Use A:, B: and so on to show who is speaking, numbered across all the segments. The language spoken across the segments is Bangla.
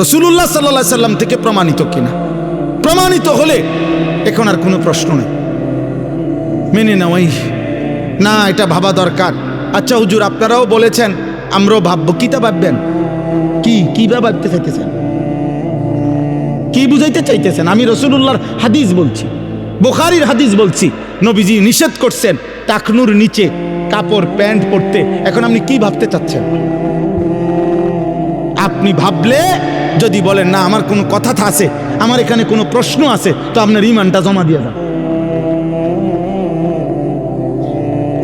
A: রাসূলুল্লাহ সাল্লাল্লাহু আলাইহি সাল্লাম থেকে প্রমাণিত কিনা। প্রমাণিত হলে এখন আর কোনো প্রশ্ন নেই, মেনে নেওয়াই না, এটা ভাবা দরকার। আচ্ছা হুজুর, আপনারাও বলেছেন, আমরাও ভাববো। কিতা ভাববেন? কি ভাবতে চাইতেছেন? কি বুঝাইতে চাইতেছেন? আমি রাসূলুল্লাহর হাদিস বলছি, বুখারীর হাদিস বলছি, নবীজি নিষেধ করছেন টাকনুর নিচে কাপড় প্যান্ট পরতে। এখন আপনি কি ভাবতে চাচ্ছেন? আপনি ভাবলে যদি বলেন না আমার কোনো কথা আছে, আমার এখানে কোনো প্রশ্ন আছে, তো আপনার ঈমানটা জমা দিয়ে যান।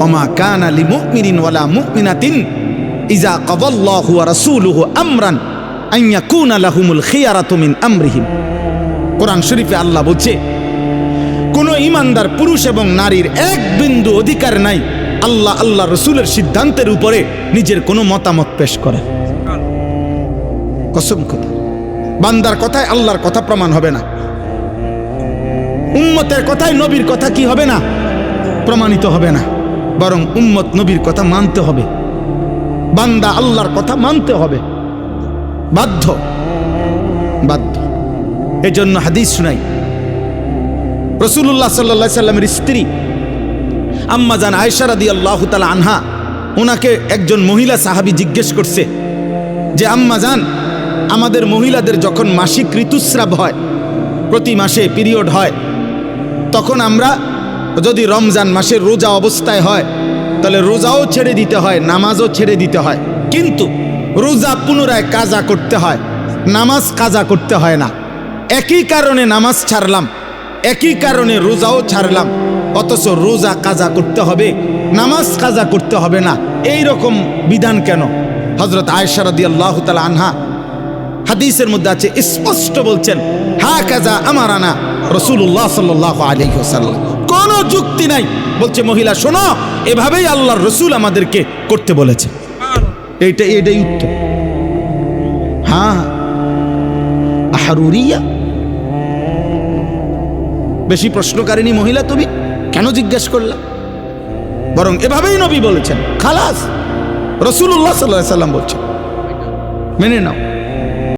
A: ওমা কানা লিমুমিনিন ওয়ালা মুমিনাতিন ইযা কাযাল্লাহু ওয়া রাসূলুহু আমরান আন ইয়াকুনা লাহুমুল খিয়ারাতু মিন আমরিহিম। কোরআন শরীফে আল্লাহ বলছে, কোন ঈমানদার পুরুষ এবং নারীর এক বিন্দু অধিকার নাই আল্লাহ রসুলের সিদ্ধান্তের উপরে নিজের কোনো মতামত পেশ করে। কসম খোদা, বান্দার কথায় আল্লাহর কথা প্রমাণ হবে না, উম্মতের কথায় নবীর কথা কি হবে না, প্রমাণিত হবে না, বরং উম্মত নবীর কথা মানতে হবে, বান্দা আল্লাহর কথা মানতে হবে, বাধ্য। এজন্য হাদিস শুনাই, রাসূলুল্লাহ সাল্লাল্লাহু আলাইহি সাল্লামের স্ত্রী আম্মা জান আয়েশা রাদিয়াল্লাহু তাআলা আনহা, ওনাকে একজন মহিলা সাহাবী জিজ্ঞেস করছে যে আম্মা জান, আমাদের মহিলাদের যখন মাসিক ঋতুস্রাব হয়, প্রতি মাসে পিরিয়ড হয়, তখন আমরা যদি রমজান মাসের রোজা অবস্থায় হয় তাহলে রোজাও ছেড়ে দিতে হয়, নামাজও ছেড়ে দিতে হয়, কিন্তু রোজা পুনরায় কাজা করতে হয়, নামাজ কাজা করতে হয় না। একই কারণে নামাজ ছাড়লাম, একই কারণে রোজাও ছাড়লাম, অথচ রোজা কাজা করতে হবে, নামাজ কাজা করতে হবে না, এই রকম বিধান কেন? হযরত আয়েশা রাদিয়াল্লাহু তাআলা আনহা হাদিসের মধ্যে আছে, স্পষ্ট বলছেন, হাকাযা আমারানা রাসূলুল্লাহ সাল্লাল্লাহু আলাইহি ওয়াসাল্লাম। কোনো যুক্তি নাই, বলছে মহিলা শোনো, এভাবেই আল্লাহর রাসূল আমাদেরকে করতে বলেছে। এইটাই উত্তর। হ্যাঁ, আহরুরিয়া, বেশি প্রশ্নকারিনী মহিলা তুমি, কেন জিজ্ঞেস করলা? বরং এভাবেই নবী বলেছেন, খালাস, রাসূলুল্লাহ সাল্লাল্লাহু আলাইহি ওয়াসাল্লাম বলছেন, মেনে নাও।